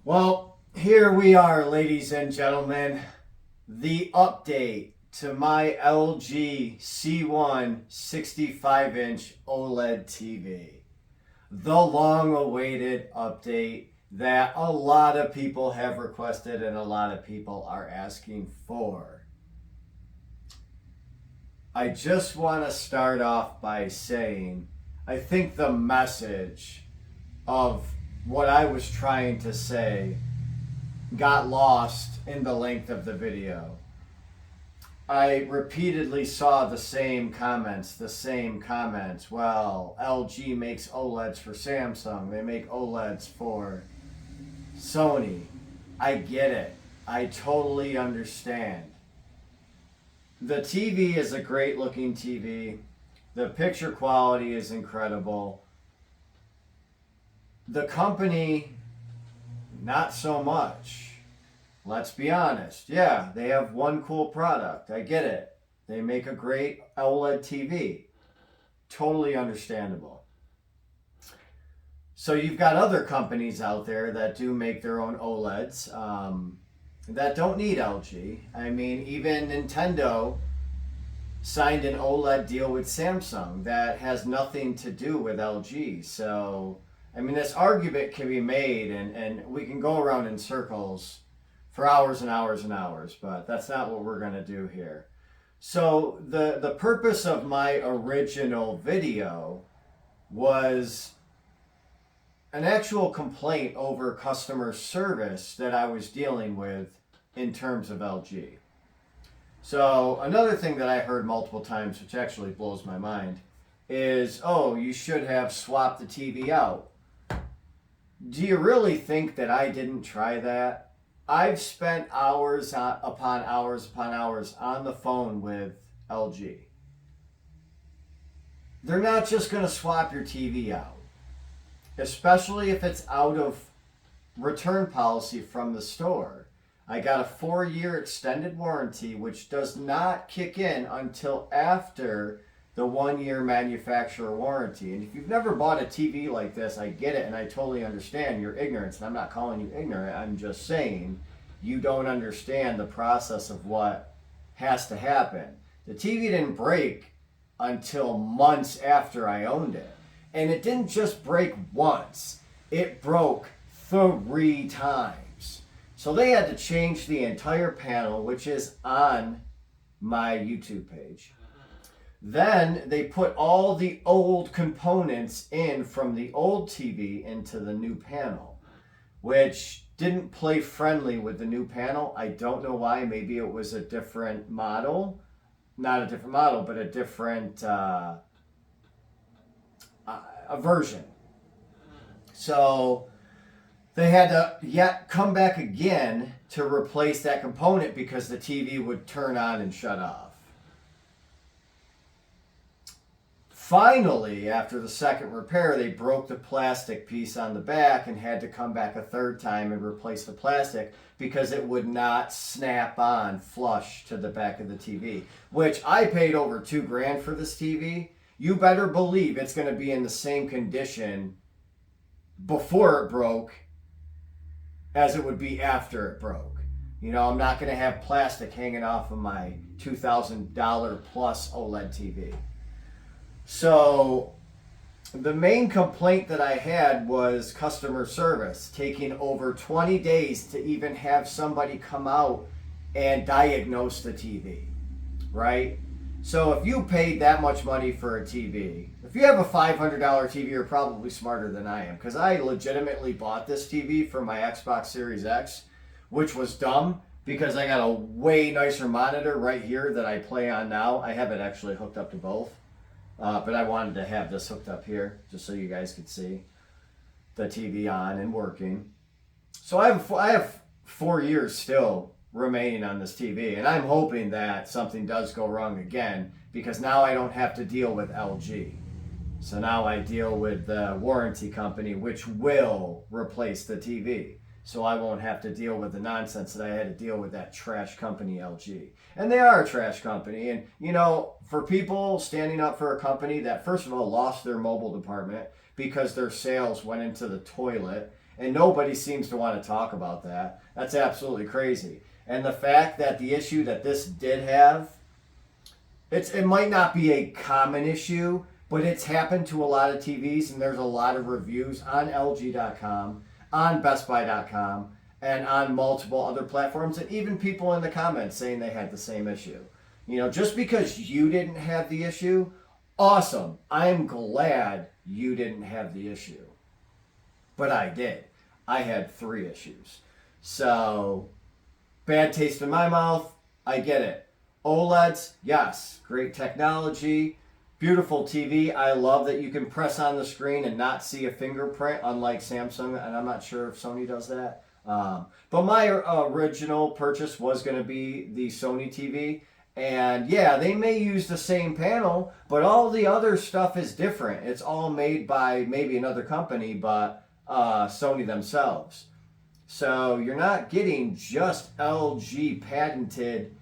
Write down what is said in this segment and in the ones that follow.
Well, here we are, ladies and gentlemen. The update to my LG C1 65-inch OLED TV. The long awaited update that a lot of people have requested and a lot of people are asking for. I just want to start off by saying I think the message of what I was trying to say got lost in the length of the video. I repeatedly saw the same comments. Well, LG makes OLEDs for Samsung, they make OLEDs for Sony. I get it. I totally understand. The TV is a great looking TV. The picture quality is incredible. The company, not so much. Let's be honest. Yeah, they have one cool product. I get it. They make a great OLED TV. Totally understandable. So you've got other companies out there that do make their own OLEDs that don't need LG. I mean, even Nintendo signed an OLED deal with Samsung that has nothing to do with LG. So, I mean, this argument can be made, and we can go around in circles for hours and hours and hours, but that's not what we're going to do here. So, the purpose of my original video was an actual complaint over customer service that I was dealing with in terms of LG. So another thing that I heard multiple times, which actually blows my mind, is, oh, you should have swapped the TV out. Do you really think that I didn't try that? I've spent hours upon hours upon hours on the phone with LG. They're not just going to swap your TV out, especially if it's out of return policy from the store. I got a 4-year extended warranty, which does not kick in until after the 1-year manufacturer warranty. And if you've never bought a TV like this, I get it, and I totally understand your ignorance. And I'm not calling you ignorant. I'm just saying you don't understand the process of what has to happen. The TV didn't break until months after I owned it. And it didn't just break once. It broke 3 times. So they had to change the entire panel, which is on my YouTube page. Then they put all the old components in from the old TV into the new panel, which didn't play friendly with the new panel. I don't know why. Maybe it was a different model. Not a different model, but a different a version. So they had to yet come back again to replace that component because the TV would turn on and shut off. Finally, after the second repair, they broke the plastic piece on the back and had to come back a third time and replace the plastic because it would not snap on flush to the back of the TV, which I paid over $2,000 for this TV. You better believe it's going to be in the same condition before it broke as it would be after it broke. You know, I'm not going to have plastic hanging off of my $2,000 plus OLED TV. So the main complaint that I had was customer service taking over 20 days to even have somebody come out and diagnose the TV, right? So if you paid that much money for a TV, if you have a $500 TV, you're probably smarter than I am, because I legitimately bought this TV for my Xbox Series X, which was dumb because I got a way nicer monitor right here that I play on now. I have it actually hooked up to both, but I wanted to have this hooked up here just so you guys could see the TV on and working. So I have 4 years still remaining on this TV, and I'm hoping that something does go wrong again, because now I don't have to deal with LG. So now I deal with the warranty company, which will replace the TV. So I won't have to deal with the nonsense that I had to deal with that trash company LG. And they are a trash company. And, you know, for people standing up for a company that, first of all, lost their mobile department because their sales went into the toilet, and nobody seems to want to talk about that. That's absolutely crazy. And the fact that the issue that this did have, it might not be a common issue, but it's happened to a lot of TVs, and there's a lot of reviews on LG.com, on BestBuy.com, and on multiple other platforms, and even people in the comments saying they had the same issue. You know, just because you didn't have the issue, awesome. I'm glad you didn't have the issue. But I did. I had 3 issues. So, bad taste in my mouth, I get it. OLEDs, yes, great technology, beautiful TV. I love that you can press on the screen and not see a fingerprint, unlike Samsung, and I'm not sure if Sony does that. But my original purchase was going to be the Sony TV. And yeah, they may use the same panel, but all the other stuff is different. It's all made by maybe another company, but Sony themselves. So you're not getting just LG patented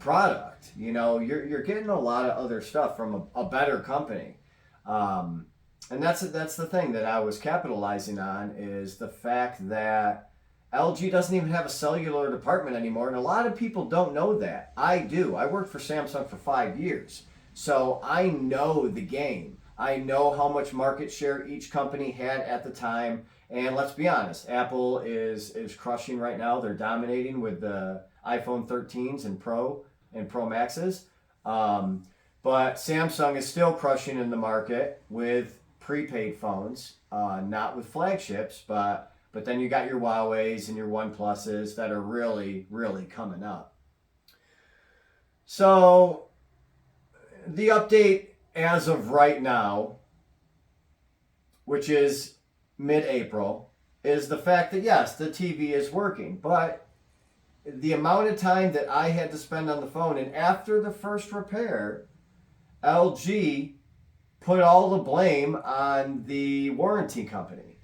product. You know, you're getting a lot of other stuff from a better company. And that's the thing that I was capitalizing on, is the fact that LG doesn't even have a cellular department anymore, and a lot of people don't know that. I do. I worked for Samsung for 5 years, so I know the game. I know how much market share each company had at the time, and let's be honest, Apple is crushing right now. They're dominating with the iPhone 13s and Pro Maxes, but Samsung is still crushing in the market with prepaid phones, not with flagships, but then you got your Huawei's and your OnePluses that are really, really coming up. So the update as of right now, which is mid-April, is the fact that yes, the TV is working, but the amount of time that I had to spend on the phone, and after the first repair, LG put all the blame on the warranty company.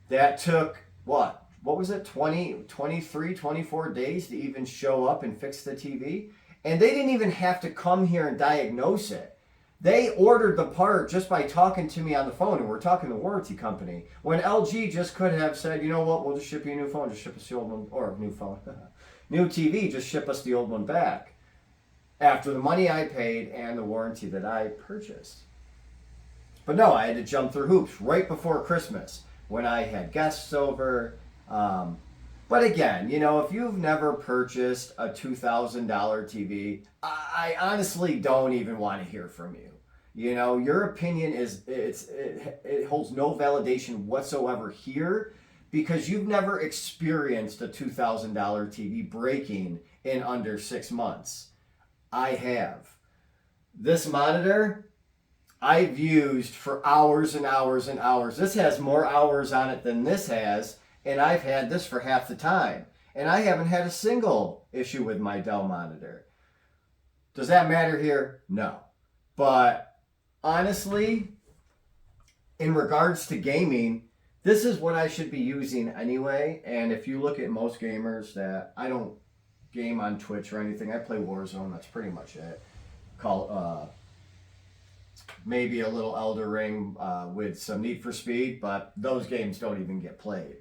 That took what was it, 23, 24 days to even show up and fix the TV? And they didn't even have to come here and diagnose it. They ordered the part just by talking to me on the phone, and we're talking the warranty company. When LG just could have said, you know what, we'll just ship you a new phone, just ship us the old one, or new phone, new TV, just ship us the old one back. After the money I paid and the warranty that I purchased. But no, I had to jump through hoops right before Christmas, when I had guests over. But again, you know, if you've never purchased a $2,000 TV, I honestly don't even want to hear from you. You know, your opinion it holds no validation whatsoever here, because you've never experienced a $2,000 TV breaking in under 6 months. I have. This monitor, I've used for hours and hours and hours. This has more hours on it than this has, and I've had this for half the time. And I haven't had a single issue with my Dell monitor. Does that matter here? No. But honestly, in regards to gaming, this is what I should be using anyway. And if you look at most gamers, that I don't game on Twitch or anything. I play Warzone. That's pretty much it. Maybe a little Elder Ring with some Need for Speed, but those games don't even get played.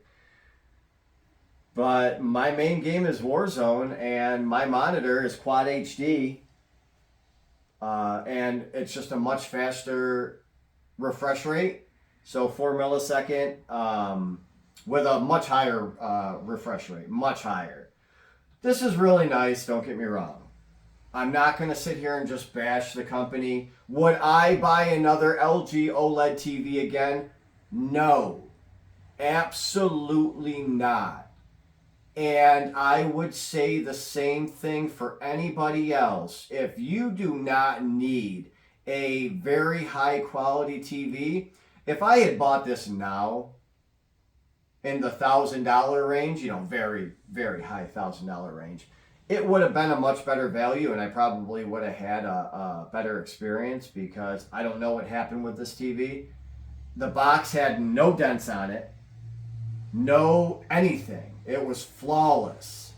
But my main game is Warzone, and my monitor is Quad HD, and it's just a much faster refresh rate, so 4 millisecond, with a much higher refresh rate, much higher. This is really nice, don't get me wrong. I'm not going to sit here and just bash the company. Would I buy another LG OLED TV again? No. Absolutely not. And I would say the same thing for anybody else. If you do not need a very high quality TV, if I had bought this now in the $1,000 range, you know, very, very high $1,000 range, it would have been a much better value, and I probably would have had a better experience, because I don't know what happened with this TV. The box had no dents on it, no anything. It was flawless.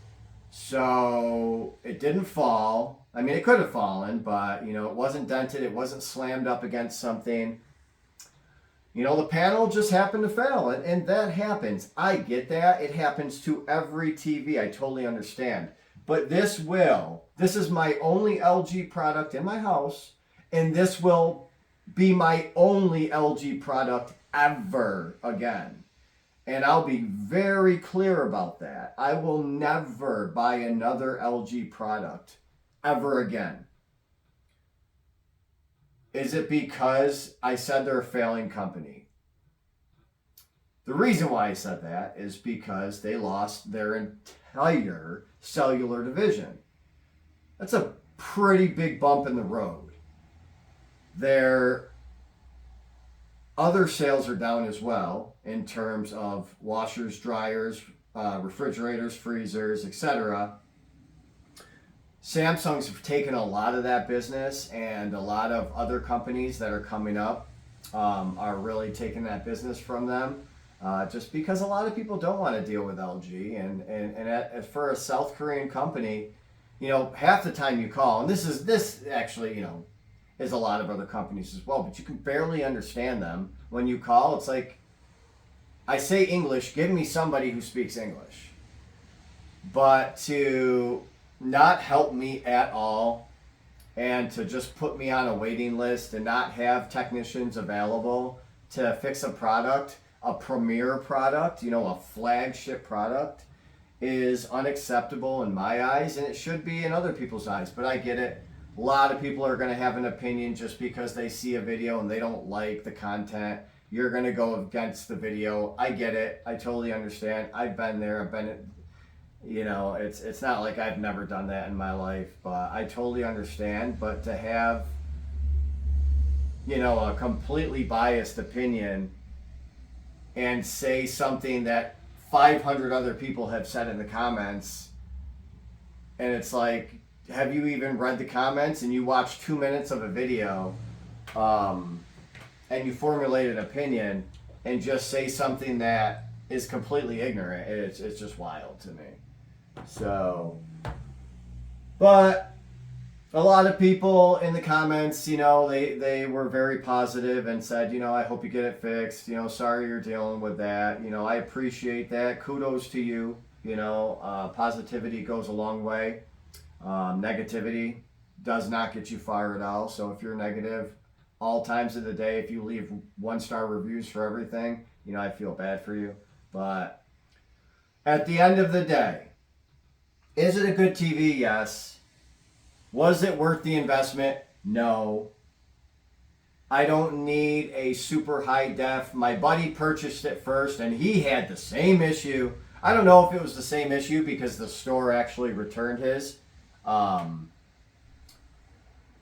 So it didn't fall. I mean, it could have fallen, but, you know, it wasn't dented. It wasn't slammed up against something. The panel just happened to fail, and that happens. I get that. It happens to every TV. I totally understand. But this is my only LG product in my house, and this will be my only LG product ever again. And I'll be very clear about that. I will never buy another LG product ever again. Is it because I said they're a failing company? The reason why I said that is because they lost their entire cellular division. That's a pretty big bump in the road. Their other sales are down as well in terms of washers, dryers, refrigerators, freezers, etc. Samsung's taken a lot of that business, and a lot of other companies that are coming up are really taking that business from them, just because a lot of people don't want to deal with LG. And for a South Korean company, half the time you call, and this actually, is a lot of other companies as well, but you can barely understand them when you call. It's like, I say English, give me somebody who speaks English. But to not help me at all, and to just put me on a waiting list and not have technicians available to fix a product, a premier product, a flagship product, is unacceptable in my eyes, and it should be in other people's eyes. But I get it. A lot of people are going to have an opinion just because they see a video and they don't like the content. You're going to go against the video. I get it. I totally understand. I've been there. It's not like I've never done that in my life, but I totally understand. But to have, a completely biased opinion and say something that 500 other people have said in the comments, and it's like, have you even read the comments? And you watch 2 minutes of a video, and you formulate an opinion and just say something that is completely ignorant. It's just wild to me. So, but a lot of people in the comments, they were very positive and said, I hope you get it fixed. Sorry you're dealing with that. I appreciate that. Kudos to you. Positivity goes a long way. Negativity does not get you far at all. So if you're negative all times of the day, if you leave 1-star reviews for everything, I feel bad for you. But at the end of the day, is it a good TV? Yes. Was it worth the investment? No. I don't need a super high def. My buddy purchased it first, and he had the same issue. I don't know if it was the same issue because the store actually returned his.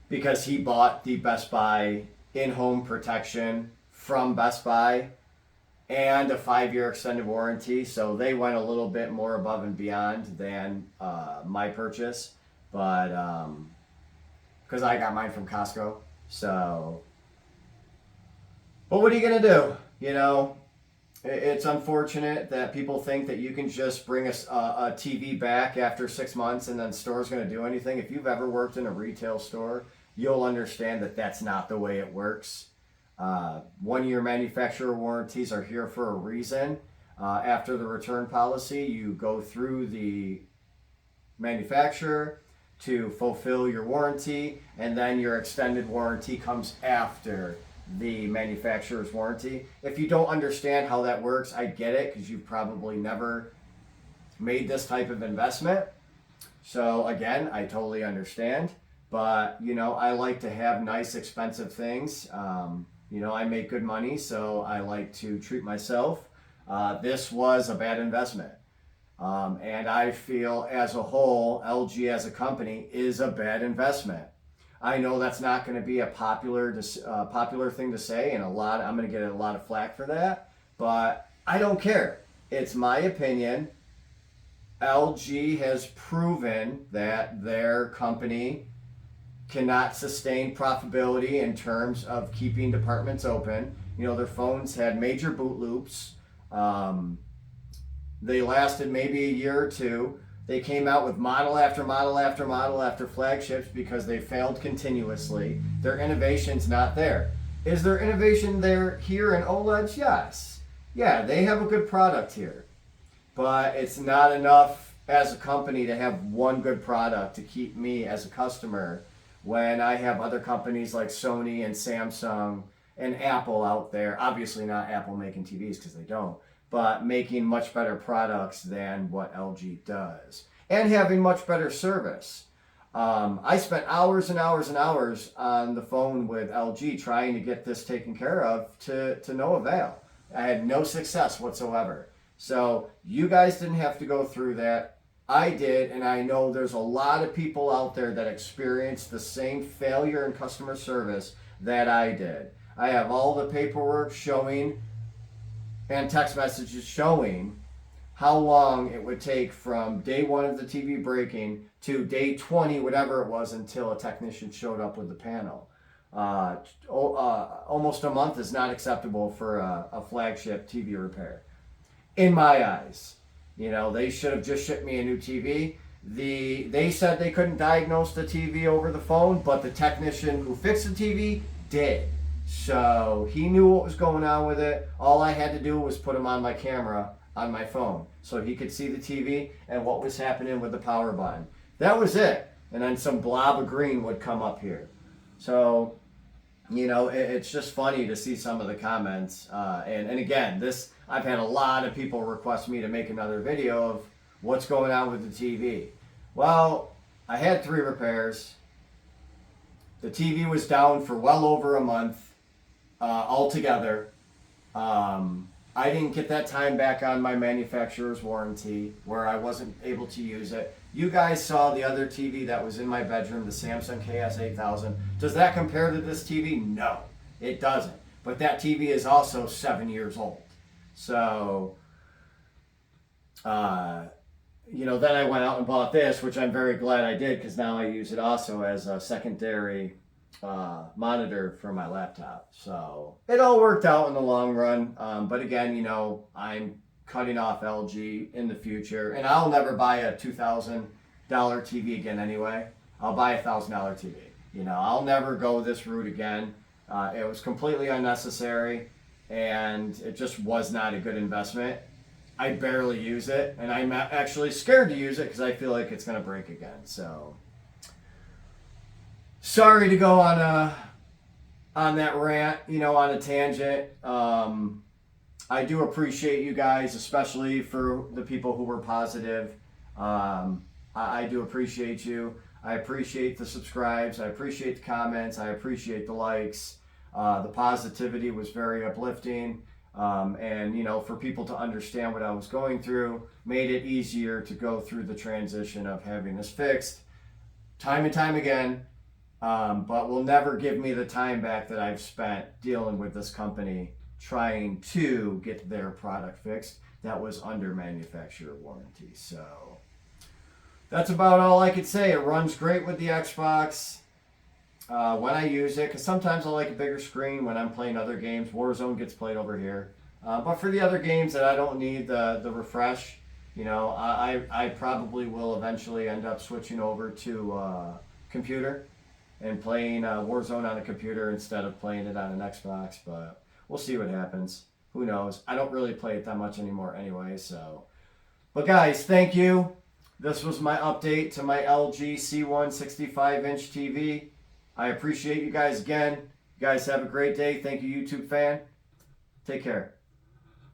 Because he bought the Best Buy in-home protection from Best Buy and a 5-year extended warranty. So they went a little bit more above and beyond than my purchase. But because I got mine from Costco. So, but what are you going to do? It's unfortunate that people think that you can just bring a TV back after 6 months and then the store's going to do anything. If you've ever worked in a retail store, you'll understand that that's not the way it works. 1-year manufacturer warranties are here for a reason. After the return policy, you go through the manufacturer to fulfill your warranty, and then your extended warranty comes after the manufacturer's warranty. If you don't understand how that works, I get it, because you've probably never made this type of investment. So again, I totally understand. But, I like to have nice, expensive things. I make good money, so I like to treat myself. This was a bad investment. And I feel as a whole, LG as a company is a bad investment. I know that's not going to be a popular thing to say, and I'm going to get a lot of flack for that, but I don't care. It's my opinion. LG has proven that their company cannot sustain profitability in terms of keeping departments open. Their phones had major boot loops. They lasted maybe a year or two. They came out with model after model after model after flagships because they failed continuously. Their innovation's not there. Is there innovation there here in OLEDs? Yes. Yeah, they have a good product here. But it's not enough as a company to have one good product to keep me as a customer when I have other companies like Sony and Samsung and Apple out there. Obviously not Apple making TVs because they don't, but making much better products than what LG does and having much better service. I spent hours and hours and hours on the phone with LG trying to get this taken care of to no avail. I had no success whatsoever. So you guys didn't have to go through that. I did, and I know there's a lot of people out there that experienced the same failure in customer service that I did. I have all the paperwork showing and text messages showing how long it would take from day one of the TV breaking to day 20, whatever it was, until a technician showed up with the panel. Almost a month is not acceptable for a flagship TV repair. In my eyes, you know, they should have just shipped me a new TV. They said they couldn't diagnose the TV over the phone, but the technician who fixed the TV did. So he knew what was going on with it. All I had to do was put him on my camera on my phone so he could see the TV and what was happening with the power button. That was it. And then some blob of green would come up here. So, you know, it's just funny to see some of the comments. And again, I've had a lot of people request me to make another video of what's going on with the TV. Well, I had 3 repairs. The TV was down for well over a month altogether. I didn't get that time back on my manufacturer's warranty where I wasn't able to use it. You guys saw the other TV that was in my bedroom, the Samsung KS8000. Does that compare to this TV? No, it doesn't. But that TV is also 7 years old. So, you know, then I went out and bought this, which I'm very glad I did because now I use it also as a secondary monitor for my laptop. So it all worked out in the long run. But again, you know, I'm cutting off LG in the future, and I'll never buy a $2,000 TV again anyway. I'll buy a $1,000 TV. You know, I'll never go this route again. It was completely unnecessary, and it just was not a good investment. I barely use it, and I'm actually scared to use it because I feel like it's going to break again. So sorry to go on that rant, you know, on a tangent. I do appreciate you guys, especially for the people who were positive. I do appreciate you. I appreciate the subscribes. I appreciate the comments. I appreciate the likes. The positivity was very uplifting. And, you know, for people to understand what I was going through, made it easier to go through the transition of having this fixed time and time again. But will never give me the time back that I've spent dealing with this company trying to get their product fixed that was under manufacturer warranty. So that's about all I could say. It runs great with the Xbox when I use it, because sometimes I like a bigger screen when I'm playing other games. Warzone gets played over here. But for the other games that I don't need the refresh, you know, I probably will eventually end up switching over to computer and playing Warzone on a computer instead of playing it on an Xbox, but we'll see what happens. Who knows? I don't really play it that much anymore anyway, so. But guys, thank you. This was my update to my LG C1 65-inch TV. I appreciate you guys again. You guys have a great day. Thank you, YouTube fan. Take care.